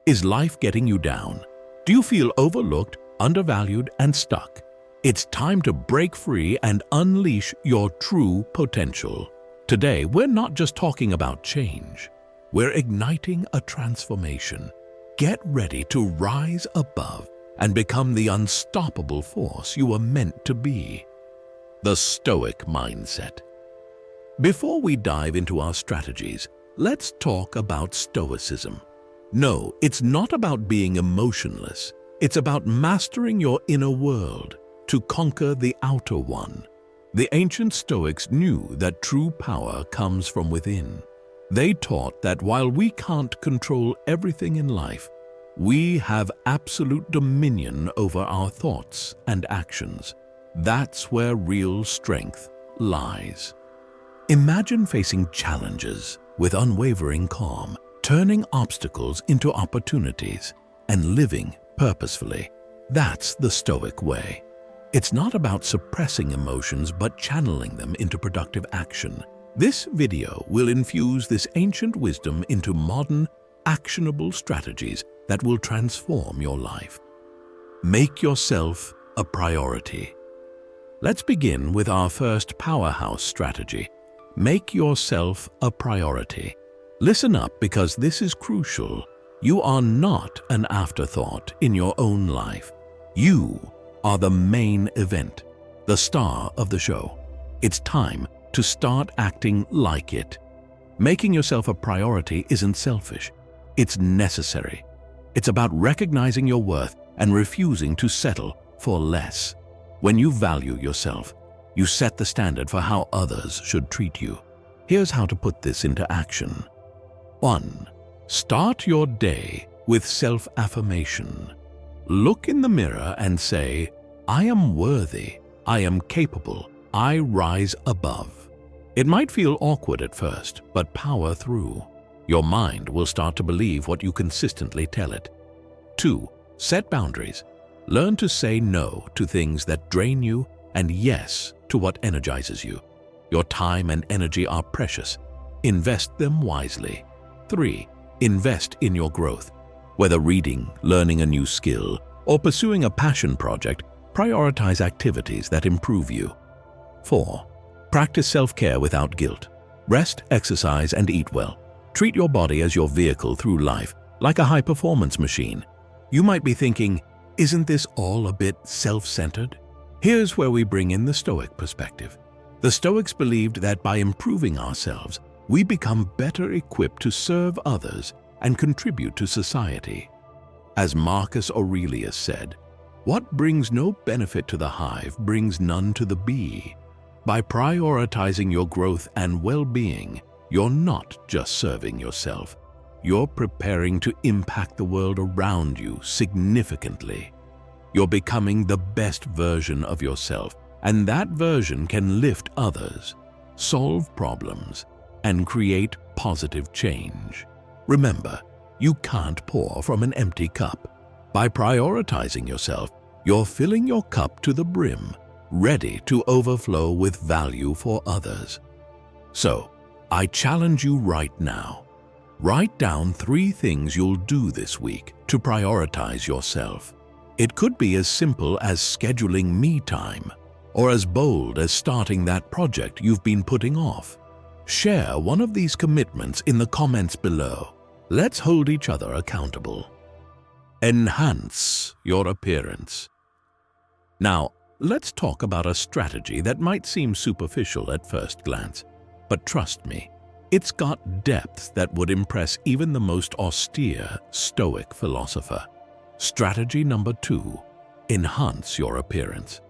Is life getting you down? Do you feel overlooked, undervalued, and stuck? It's time to break free and unleash your true potential. Today, we're not just talking about change. We're igniting a transformation. Get ready to rise above and become the unstoppable force you were meant to be. The Stoic Mindset. Before we dive into our strategies, let's talk about Stoicism. No, it's not about being emotionless. It's about mastering your inner world to conquer the outer one. The ancient Stoics knew that true power comes from within. They taught that while we can't control everything in life, we have absolute dominion over our thoughts and actions. That's where real strength lies. Imagine facing challenges with unwavering calm, turning obstacles into opportunities, and living purposefully. That's the Stoic way. It's not about suppressing emotions but channeling them into productive action. This video will infuse this ancient wisdom into modern, actionable strategies that will transform your life. Make yourself a priority. Let's begin with our first powerhouse strategy. Make yourself a priority. Listen up, because this is crucial. You are not an afterthought in your own life. You are the main event, the star of the show. It's time to start acting like it. Making yourself a priority isn't selfish. It's necessary. It's about recognizing your worth and refusing to settle for less. When you value yourself, you set the standard for how others should treat you. Here's how to put this into action. 1. Start your day with self-affirmation. Look in the mirror and say, "I am worthy, I am capable, I rise above." It might feel awkward at first, but power through. Your mind will start to believe what you consistently tell it. 2. Set boundaries. Learn to say no to things that drain you and yes to what energizes you. Your time and energy are precious. Invest them wisely. 3. Invest in your growth. Whether reading, learning a new skill, or pursuing a passion project, prioritize activities that improve you. 4. Practice self-care without guilt. Rest, exercise, and eat well. Treat your body as your vehicle through life, like a high-performance machine. You might be thinking, isn't this all a bit self-centered? Here's where we bring in the Stoic perspective. The Stoics believed that by improving ourselves, we become better equipped to serve others and contribute to society. As Marcus Aurelius said, "What brings no benefit to the hive brings none to the bee." By prioritizing your growth and well-being, you're not just serving yourself. You're preparing to impact the world around you significantly. You're becoming the best version of yourself, and that version can lift others, solve problems, and create positive change. Remember, you can't pour from an empty cup. By prioritizing yourself, you're filling your cup to the brim, ready to overflow with value for others. So, I challenge you right now. Write down 3 things you'll do this week to prioritize yourself. It could be as simple as scheduling me time, or as bold as starting that project you've been putting off. Share one of these commitments in the comments below. Let's hold each other accountable. Enhance your appearance. Now, let's talk about a strategy that might seem superficial at first glance, but trust me, it's got depth that would impress even the most austere Stoic philosopher. Strategy number 2, enhance your appearance.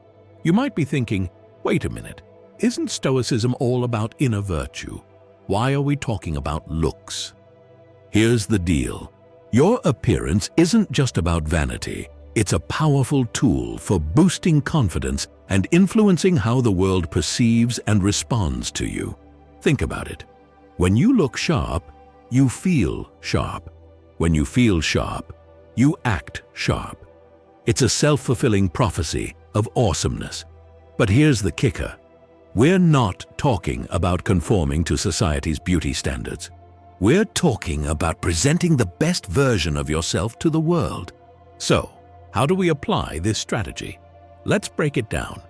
You might be thinking, wait a minute, isn't Stoicism all about inner virtue? Why are we talking about looks? Here's the deal. Your appearance isn't just about vanity. It's a powerful tool for boosting confidence and influencing how the world perceives and responds to you. Think about it. When you look sharp, you feel sharp. When you feel sharp, you act sharp. It's a self-fulfilling prophecy of awesomeness. But here's the kicker. We're not talking about conforming to society's beauty standards. We're talking about presenting the best version of yourself to the world. So, how do we apply this strategy? Let's break it down.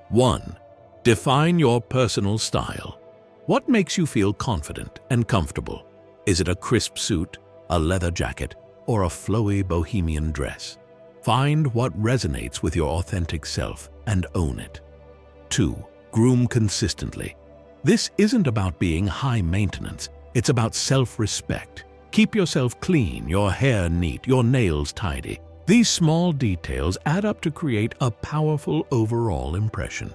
1. Define your personal style. What makes you feel confident and comfortable? Is it a crisp suit, a leather jacket, or a flowy bohemian dress? Find what resonates with your authentic self and own it. 2. Groom consistently. This isn't about being high maintenance, it's about self-respect. Keep yourself clean, your hair neat, your nails tidy. These small details add up to create a powerful overall impression.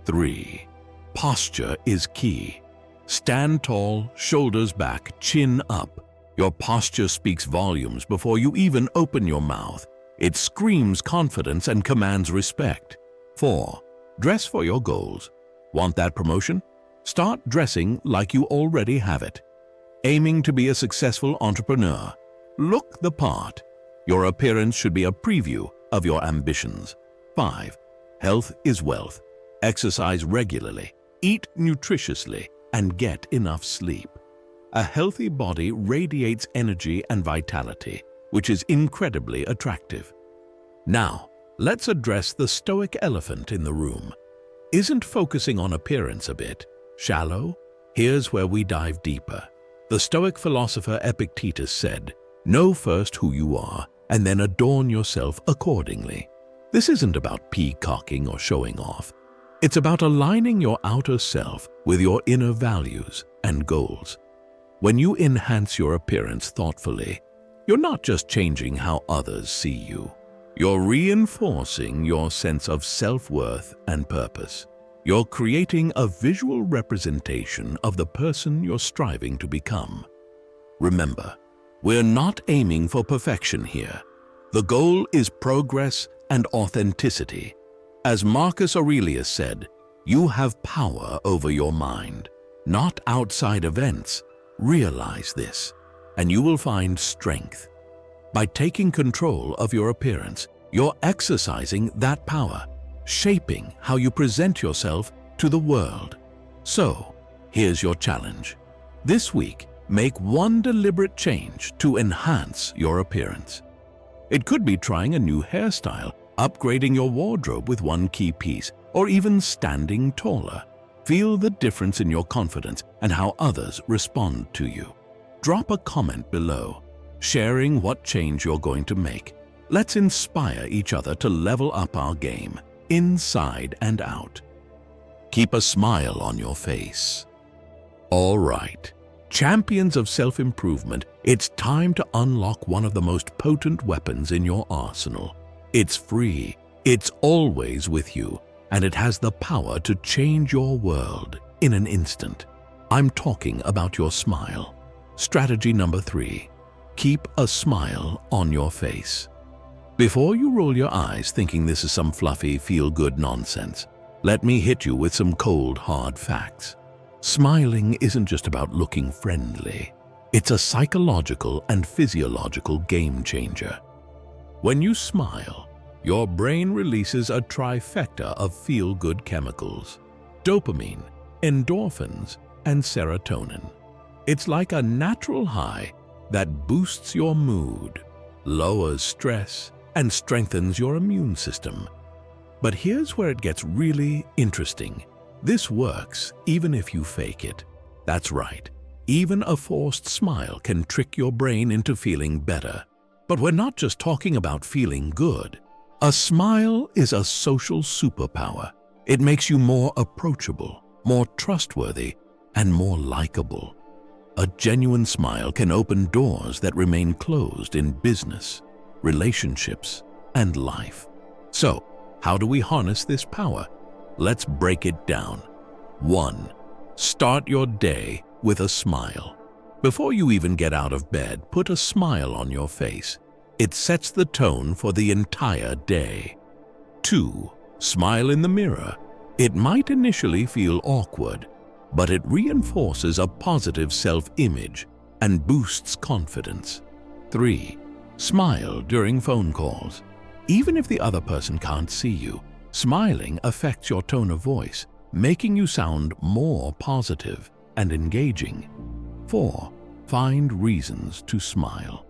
3. Posture is key. Stand tall, shoulders back, chin up. Your posture speaks volumes before you even open your mouth. It screams confidence and commands respect. 4. Dress for your goals. Want that promotion? Start dressing like you already have it. Aiming to be a successful entrepreneur? Look the part. Your appearance should be a preview of your ambitions. 5. Health is wealth. Exercise regularly, eat nutritiously, and get enough sleep. A healthy body radiates energy and vitality, which is incredibly attractive. Now, let's address the Stoic elephant in the room. Isn't focusing on appearance a bit shallow? Here's where we dive deeper. The Stoic philosopher Epictetus said, "Know first who you are, and then adorn yourself accordingly." This isn't about peacocking or showing off. It's about aligning your outer self with your inner values and goals. When you enhance your appearance thoughtfully, you're not just changing how others see you. You're reinforcing your sense of self-worth and purpose. You're creating a visual representation of the person you're striving to become. Remember, we're not aiming for perfection here. The goal is progress and authenticity. As Marcus Aurelius said, you have power over your mind, not outside events. Realize this, and you will find strength. By taking control of your appearance, you're exercising that power, shaping how you present yourself to the world. So, here's your challenge. This week, make one deliberate change to enhance your appearance. It could be trying a new hairstyle, upgrading your wardrobe with one key piece, or even standing taller. Feel the difference in your confidence and how others respond to you. Drop a comment below, sharing what change you're going to make. Let's inspire each other to level up our game, inside and out. Keep a smile on your face. All right, champions of self-improvement, it's time to unlock one of the most potent weapons in your arsenal. It's free, it's always with you, and it has the power to change your world in an instant. I'm talking about your smile. Strategy number 3, keep a smile on your face. Before you roll your eyes thinking this is some fluffy, feel-good nonsense, let me hit you with some cold, hard facts. Smiling isn't just about looking friendly. It's a psychological and physiological game changer. When you smile, your brain releases a trifecta of feel-good chemicals: dopamine, endorphins, and serotonin. It's like a natural high that boosts your mood, lowers stress, and strengthens your immune system. But here's where it gets really interesting. This works even if you fake it. That's right, even a forced smile can trick your brain into feeling better. But we're not just talking about feeling good. A smile is a social superpower. It makes you more approachable, more trustworthy, and more likable. A genuine smile can open doors that remain closed in business, relationships, and life. So, how do we harness this power? Let's break it down. 1. Start your day with a smile. Before you even get out of bed, put a smile on your face. It sets the tone for the entire day. 2. Smile in the mirror. It might initially feel awkward, but it reinforces a positive self-image and boosts confidence. 3. Smile during phone calls. Even if the other person can't see you, smiling affects your tone of voice, making you sound more positive and engaging. 4. Find reasons to smile.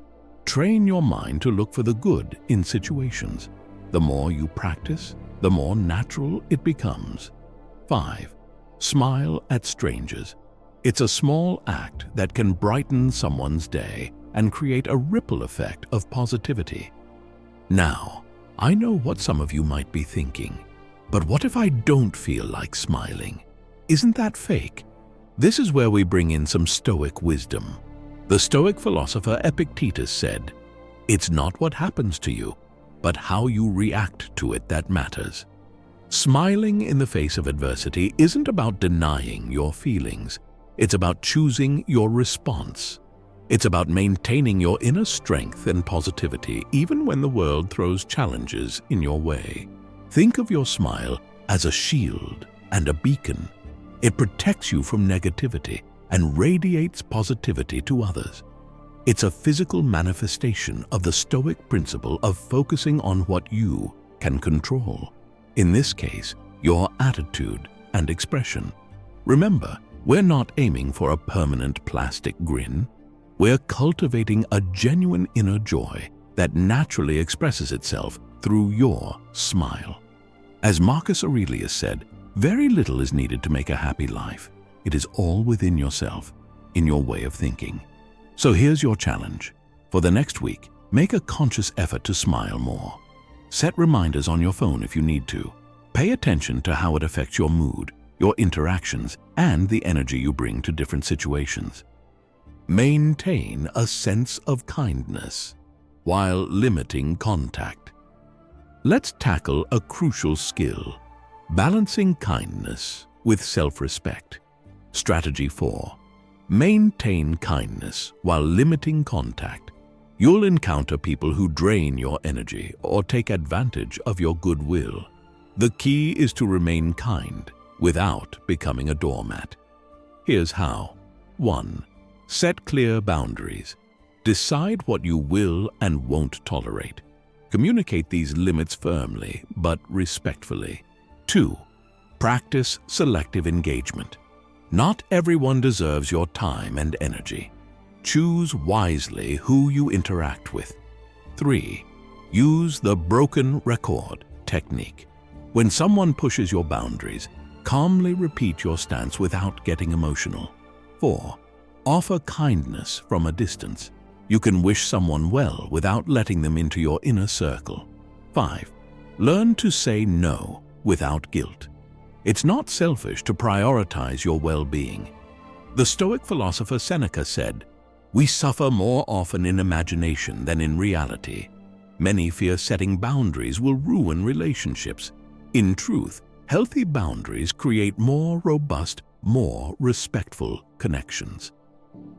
Train your mind to look for the good in situations. The more you practice, the more natural it becomes. 5. Smile at strangers. It's a small act that can brighten someone's day and create a ripple effect of positivity. Now, I know what some of you might be thinking, but what if I don't feel like smiling? Isn't that fake? This is where we bring in some Stoic wisdom. The Stoic philosopher Epictetus said, "It's not what happens to you, but how you react to it that matters." Smiling in the face of adversity isn't about denying your feelings. It's about choosing your response. It's about maintaining your inner strength and positivity even when the world throws challenges in your way. Think of your smile as a shield and a beacon. It protects you from negativity and radiates positivity to others. It's a physical manifestation of the Stoic principle of focusing on what you can control. In this case, your attitude and expression. Remember, we're not aiming for a permanent plastic grin. We're cultivating a genuine inner joy that naturally expresses itself through your smile. As Marcus Aurelius said, very little is needed to make a happy life. It is all within yourself, in your way of thinking. So here's your challenge. For the next week, make a conscious effort to smile more. Set reminders on your phone if you need to. Pay attention to how it affects your mood, your interactions, and the energy you bring to different situations. Maintain a sense of kindness while limiting contact. Let's tackle a crucial skill, balancing kindness with self-respect. Strategy 4. Maintain kindness while limiting contact. You'll encounter people who drain your energy or take advantage of your goodwill. The key is to remain kind without becoming a doormat. Here's how. 1. Set clear boundaries. Decide what you will and won't tolerate. Communicate these limits firmly but respectfully. 2. Practice selective engagement. Not everyone deserves your time and energy. Choose wisely who you interact with. 3. Use the broken record technique. When someone pushes your boundaries, calmly repeat your stance without getting emotional. 4. Offer kindness from a distance. You can wish someone well without letting them into your inner circle. 5. Learn to say no without guilt. It's not selfish to prioritize your well-being. The Stoic philosopher Seneca said, "We suffer more often in imagination than in reality. Many fear setting boundaries will ruin relationships. In truth, healthy boundaries create more robust, more respectful connections."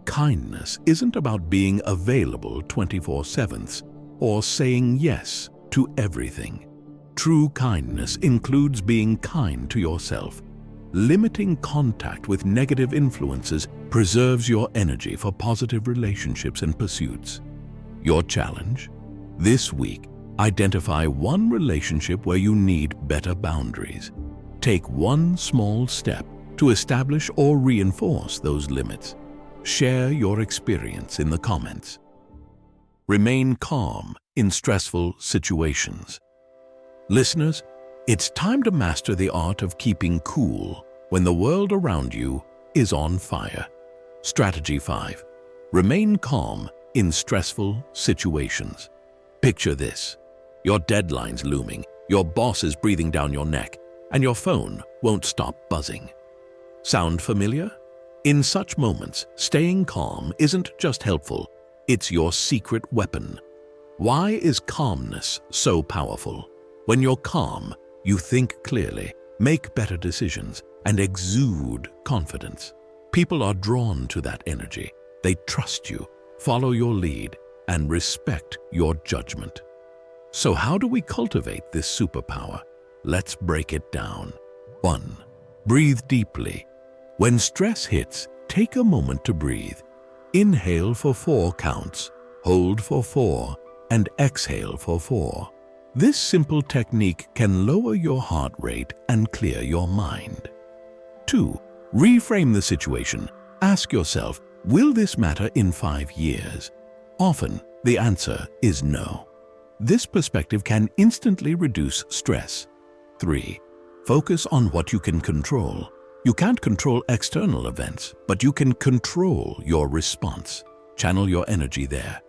Kindness isn't about being available 24/7 or saying yes to everything. True kindness includes being kind to yourself. Limiting contact with negative influences preserves your energy for positive relationships and pursuits. Your challenge? This week, identify one relationship where you need better boundaries. Take one small step to establish or reinforce those limits. Share your experience in the comments. Remain calm in stressful situations. Listeners, it's time to master the art of keeping cool when the world around you is on fire. Strategy 5. Remain calm in stressful situations. Picture this. Your deadline's looming, your boss is breathing down your neck, and your phone won't stop buzzing. Sound familiar? In such moments, staying calm isn't just helpful, it's your secret weapon. Why is calmness so powerful? When you're calm, you think clearly, make better decisions, and exude confidence. People are drawn to that energy. They trust you, follow your lead, and respect your judgment. So how do we cultivate this superpower? Let's break it down. 1. Breathe deeply. When stress hits, take a moment to breathe. Inhale for 4 counts, hold for 4, and exhale for 4. This simple technique can lower your heart rate and clear your mind. 2. Reframe the situation. Ask yourself, Will this matter in 5 years? Often, the answer is no. This perspective can instantly reduce stress. 3. Focus on what you can control. You can't control external events, but you can control your response. Channel your energy there.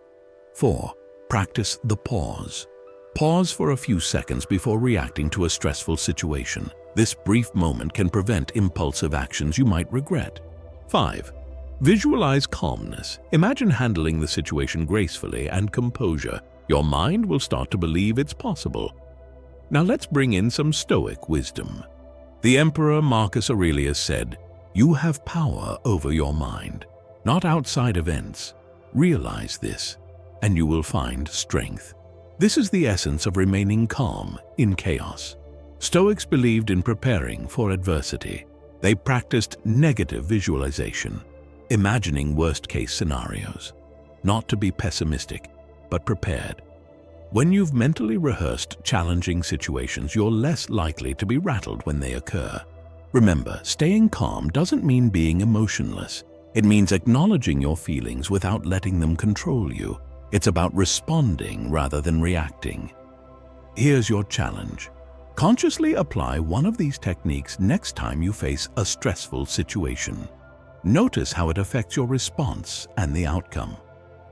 4. Practice the pause. Pause for a few seconds before reacting to a stressful situation. This brief moment can prevent impulsive actions you might regret. 5. Visualize calmness. Imagine handling the situation gracefully and composure. Your mind will start to believe it's possible. Now let's bring in some Stoic wisdom. The Emperor Marcus Aurelius said, "You have power over your mind, not outside events. Realize this, and you will find strength." This is the essence of remaining calm in chaos. Stoics believed in preparing for adversity. They practiced negative visualization, imagining worst-case scenarios. Not to be pessimistic, but prepared. When you've mentally rehearsed challenging situations, you're less likely to be rattled when they occur. Remember, staying calm doesn't mean being emotionless. It means acknowledging your feelings without letting them control you. It's about responding rather than reacting. Here's your challenge. Consciously apply one of these techniques next time you face a stressful situation. Notice how it affects your response and the outcome.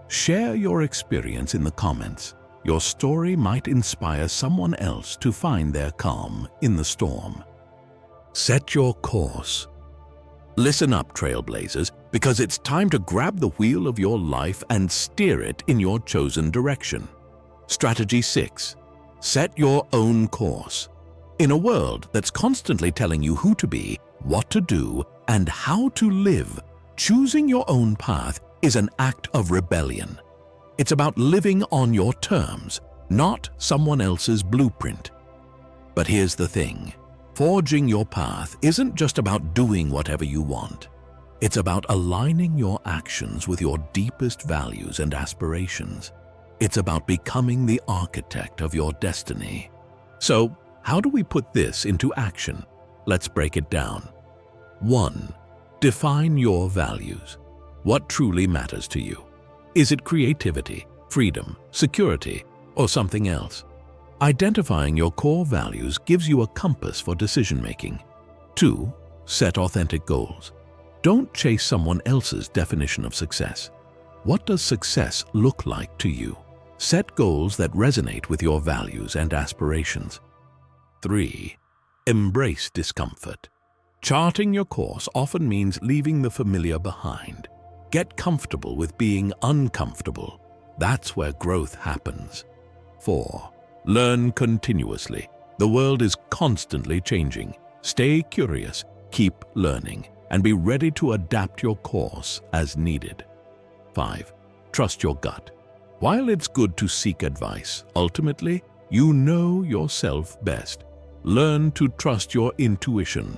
Share your experience in the comments. Your story might inspire someone else to find their calm in the storm. Set your course. Listen up, trailblazers, because it's time to grab the wheel of your life and steer it in your chosen direction. Strategy 6. Set your own course. In a world that's constantly telling you who to be, what to do, and how to live, choosing your own path is an act of rebellion. It's about living on your terms, not someone else's blueprint. But here's the thing. Forging your path isn't just about doing whatever you want. It's about aligning your actions with your deepest values and aspirations. It's about becoming the architect of your destiny. So, how do we put this into action? Let's break it down. 1. Define your values. What truly matters to you? Is it creativity, freedom, security, or something else? Identifying your core values gives you a compass for decision-making. 2. Set authentic goals. Don't chase someone else's definition of success. What does success look like to you? Set goals that resonate with your values and aspirations. 3. Embrace discomfort. Charting your course often means leaving the familiar behind. Get comfortable with being uncomfortable. That's where growth happens. 4. Learn continuously. The world is constantly changing. Stay curious, keep learning, and be ready to adapt your course as needed. 5. Trust your gut. While it's good to seek advice, ultimately, you know yourself best. Learn to trust your intuition.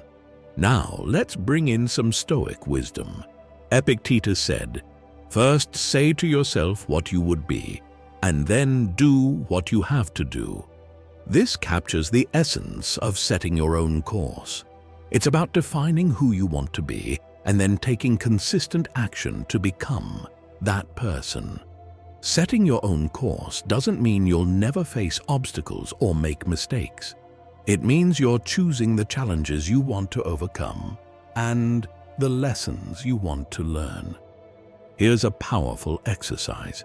Now, let's bring in some Stoic wisdom. Epictetus said, "First say to yourself what you would be, and then do what you have to do." This captures the essence of setting your own course. It's about defining who you want to be and then taking consistent action to become that person. Setting your own course doesn't mean you'll never face obstacles or make mistakes. It means you're choosing the challenges you want to overcome and the lessons you want to learn. Here's a powerful exercise.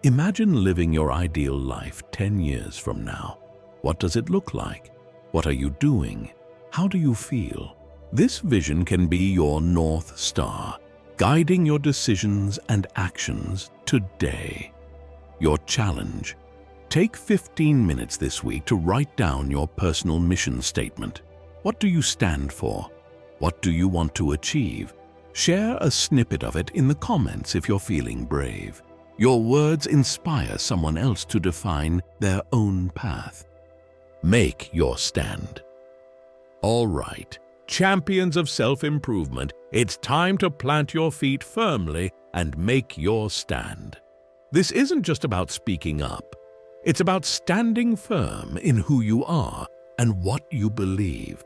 Imagine living your ideal life 10 years from now. What does it look like? What are you doing? How do you feel? This vision can be your North Star, guiding your decisions and actions today. Your challenge. Take 15 minutes this week to write down your personal mission statement. What do you stand for? What do you want to achieve? Share a snippet of it in the comments if you're feeling brave. Your words inspire someone else to define their own path. Make your stand. All right, champions of self-improvement, it's time to plant your feet firmly and make your stand. This isn't just about speaking up. It's about standing firm in who you are and what you believe.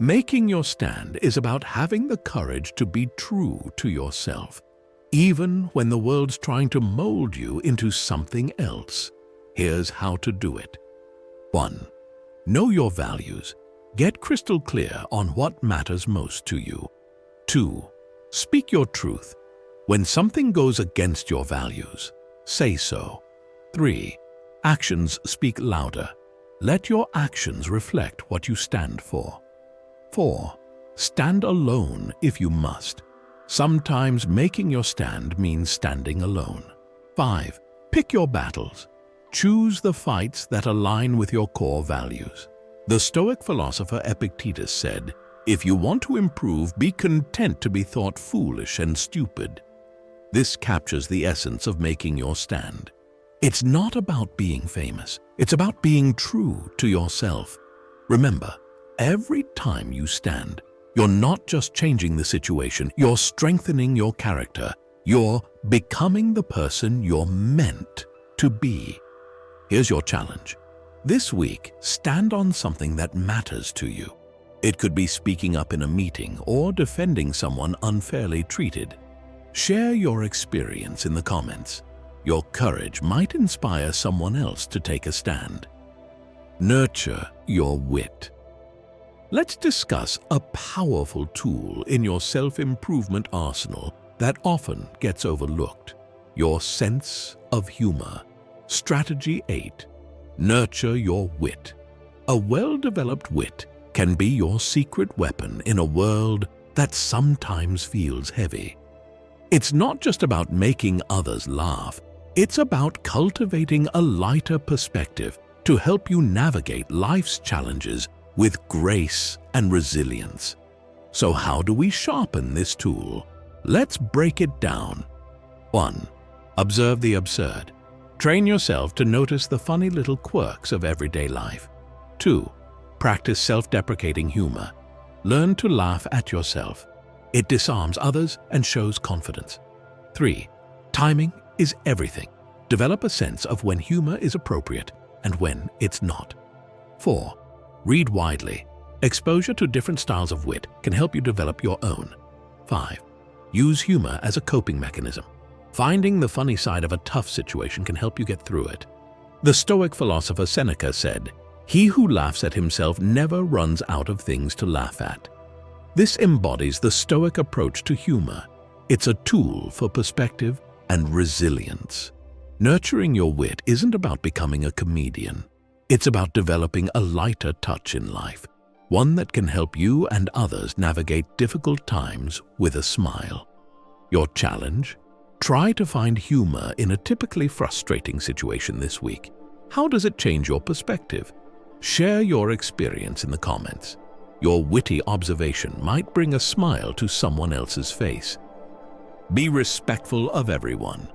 Making your stand is about having the courage to be true to yourself. even when the world's trying to mold you into something else. Here's how to do it. 1. Know your values. Get crystal clear on what matters most to you. 2. Speak your truth. When something goes against your values, say so. 3. Actions speak louder. Let your actions reflect what you stand for. 4. Stand alone if you must. Sometimes making your stand means standing alone. 5. Pick your battles. Choose the fights that align with your core values. The Stoic philosopher Epictetus said, "If you want to improve, be content to be thought foolish and stupid." This captures the essence of making your stand. It's not about being famous. It's about being true to yourself. Remember, every time you stand, you're not just changing the situation, you're strengthening your character. You're becoming the person you're meant to be. Here's your challenge. This week, stand on something that matters to you. It could be speaking up in a meeting or defending someone unfairly treated. Share your experience in the comments. Your courage might inspire someone else to take a stand. Nurture your wit. Let's discuss a powerful tool in your self-improvement arsenal that often gets overlooked: your sense of humor. Strategy 8. Nurture your wit. A well-developed wit can be your secret weapon in a world that sometimes feels heavy. It's not just about making others laugh. It's about cultivating a lighter perspective to help you navigate life's challenges with grace and resilience. So how do we sharpen this tool? Let's break it down. 1. Observe the absurd. Train yourself to notice the funny little quirks of everyday life. 2. Practice self-deprecating humor. Learn to laugh at yourself. It disarms others and shows confidence. 3. Timing is everything. Develop a sense of when humor is appropriate and when it's not. 4. Read widely. Exposure to different styles of wit can help you develop your own. 5. Use humor as a coping mechanism. Finding the funny side of a tough situation can help you get through it. The Stoic philosopher Seneca said, "He who laughs at himself never runs out of things to laugh at." This embodies the Stoic approach to humor. It's a tool for perspective and resilience. Nurturing your wit isn't about becoming a comedian. It's about developing a lighter touch in life, one that can help you and others navigate difficult times with a smile. Your challenge? Try to find humor in a typically frustrating situation this week. How does it change your perspective? Share your experience in the comments. Your witty observation might bring a smile to someone else's face. Be respectful of everyone.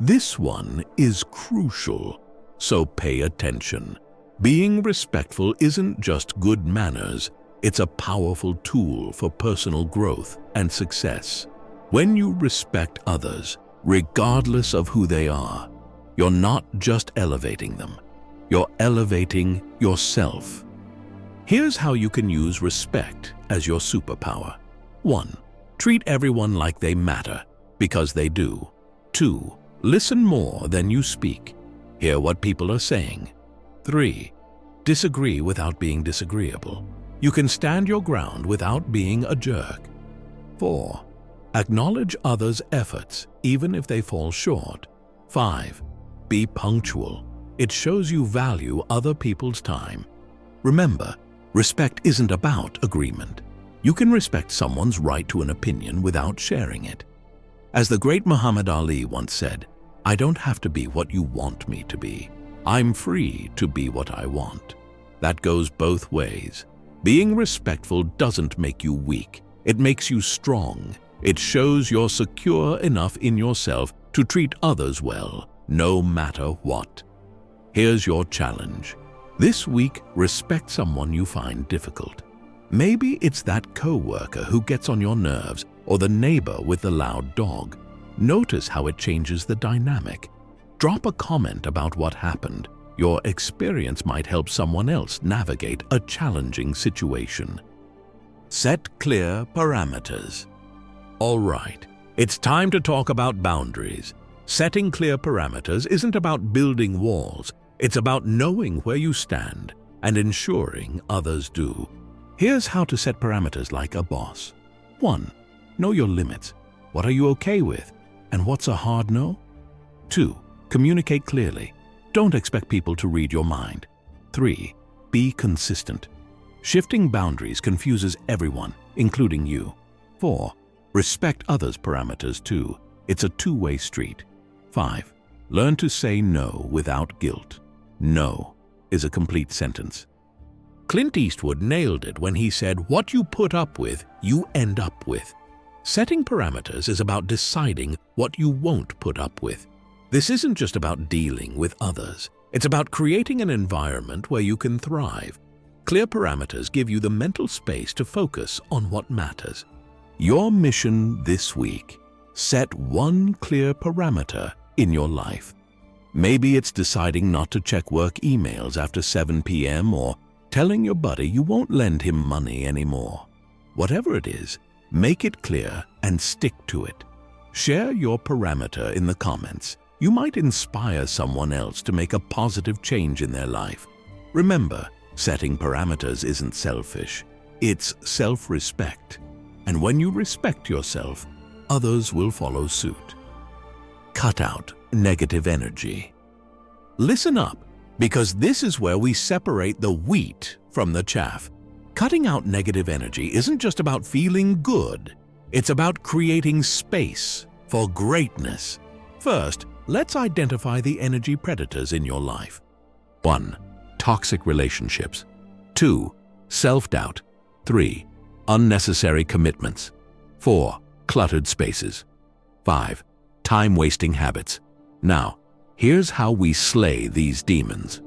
This one is crucial, so pay attention. Being respectful isn't just good manners, it's a powerful tool for personal growth and success. When you respect others, regardless of who they are, you're not just elevating them, you're elevating yourself. Here's how you can use respect as your superpower. 1. Treat everyone like they matter, because they do. 2. Listen more than you speak. Hear what people are saying. 3. Disagree without being disagreeable. You can stand your ground without being a jerk. 4. Acknowledge others' efforts, even if they fall short. 5. Be punctual. It shows you value other people's time. Remember, respect isn't about agreement. You can respect someone's right to an opinion without sharing it. As the great Muhammad Ali once said, "I don't have to be what you want me to be. I'm free to be what I want." That goes both ways. Being respectful doesn't make you weak. It makes you strong. It shows you're secure enough in yourself to treat others well, no matter what. Here's your challenge. This week, respect someone you find difficult. Maybe it's that coworker who gets on your nerves or the neighbor with the loud dog. Notice how it changes the dynamic. Drop a comment about what happened. Your experience might help someone else navigate a challenging situation. Set clear parameters. All right, It's time to talk about boundaries. Setting clear parameters isn't about building walls. It's about knowing where you stand and ensuring others do. Here's how to set parameters like a boss. 1. Know your limits. What are you okay with? And what's a hard no? 2. Communicate clearly. Don't expect people to read your mind. 3. Be consistent. Shifting boundaries confuses everyone, including you. 4. Respect others' parameters too. It's a two-way street. 5. Learn to say no without guilt. No is a complete sentence. Clint Eastwood nailed it when he said, "What you put up with, you end up with." Setting parameters is about deciding what you won't put up with. This isn't just about dealing with others. It's about creating an environment where you can thrive. Clear parameters give you the mental space to focus on what matters. Your mission this week: set one clear parameter in your life. Maybe it's deciding not to check work emails after 7 p.m. or telling your buddy you won't lend him money anymore. Whatever it is, make it clear and stick to it. Share your parameter in the comments. You might inspire someone else to make a positive change in their life. Remember, setting parameters isn't selfish. It's self-respect. And when you respect yourself, others will follow suit. Cut out negative energy. Listen up, because this is where we separate the wheat from the chaff. Cutting out negative energy isn't just about feeling good. It's about creating space for greatness. First, let's identify the energy predators in your life. 1. Toxic relationships. 2. Self-doubt. 3. Unnecessary commitments. 4. Cluttered spaces. 5. Time-wasting habits. Now, here's how we slay these demons.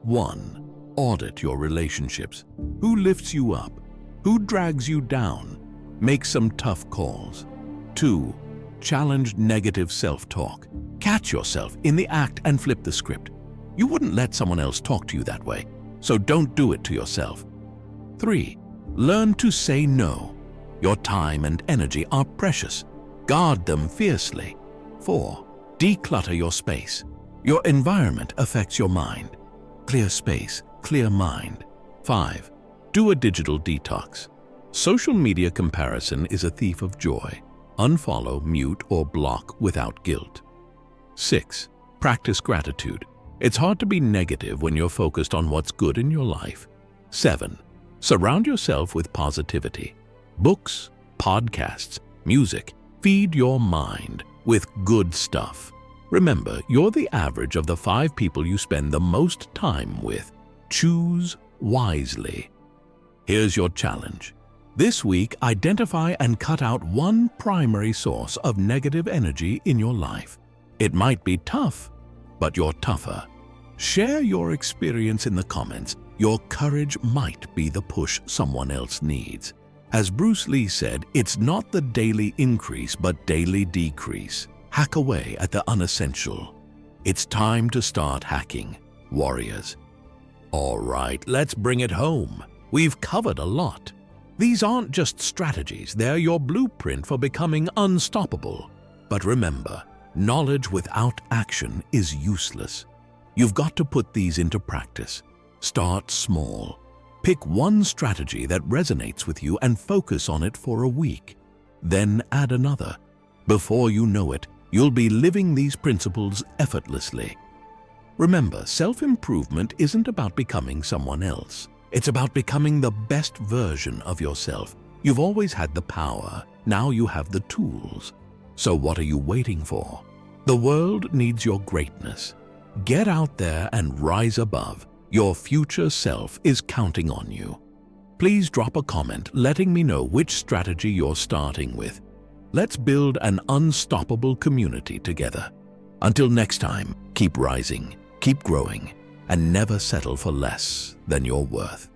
1. Audit your relationships. Who lifts you up? Who drags you down? Make some tough calls. 2. Challenge negative self-talk. Catch yourself in the act and flip the script. You wouldn't let someone else talk to you that way, so don't do it to yourself. 3. Learn to say no. Your time and energy are precious. Guard them fiercely. 4. Declutter your space. Your environment affects your mind. Clear space, clear mind. 5. Do a digital detox. Social media comparison is a thief of joy. Unfollow, mute, or block without guilt. 6. Practice gratitude. It's hard to be negative when you're focused on what's good in your life. 7. Surround yourself with positivity. Books, podcasts, music. Feed your mind with good stuff. Remember, you're the average of the 5 people you spend the most time with. Choose wisely. Here's your challenge. This week, identify and cut out one primary source of negative energy in your life. It might be tough, but you're tougher. Share your experience in the comments. Your courage might be the push someone else needs. As Bruce Lee said, it's not the daily increase, but daily decrease. Hack away at the unessential. It's time to start hacking, warriors. All right, let's bring it home. We've covered a lot. These aren't just strategies, they're your blueprint for becoming unstoppable. But remember, knowledge without action is useless. You've got to put these into practice. Start small. Pick one strategy that resonates with you and focus on it for a week. Then add another. Before you know it, you'll be living these principles effortlessly. Remember, self-improvement isn't about becoming someone else. It's about becoming the best version of yourself. You've always had the power. Now you have the tools. So what are you waiting for? The world needs your greatness. Get out there and rise above. Your future self is counting on you. Please drop a comment letting me know which strategy you're starting with. Let's build an unstoppable community together. Until next time, keep rising, keep growing, and never settle for less than your worth.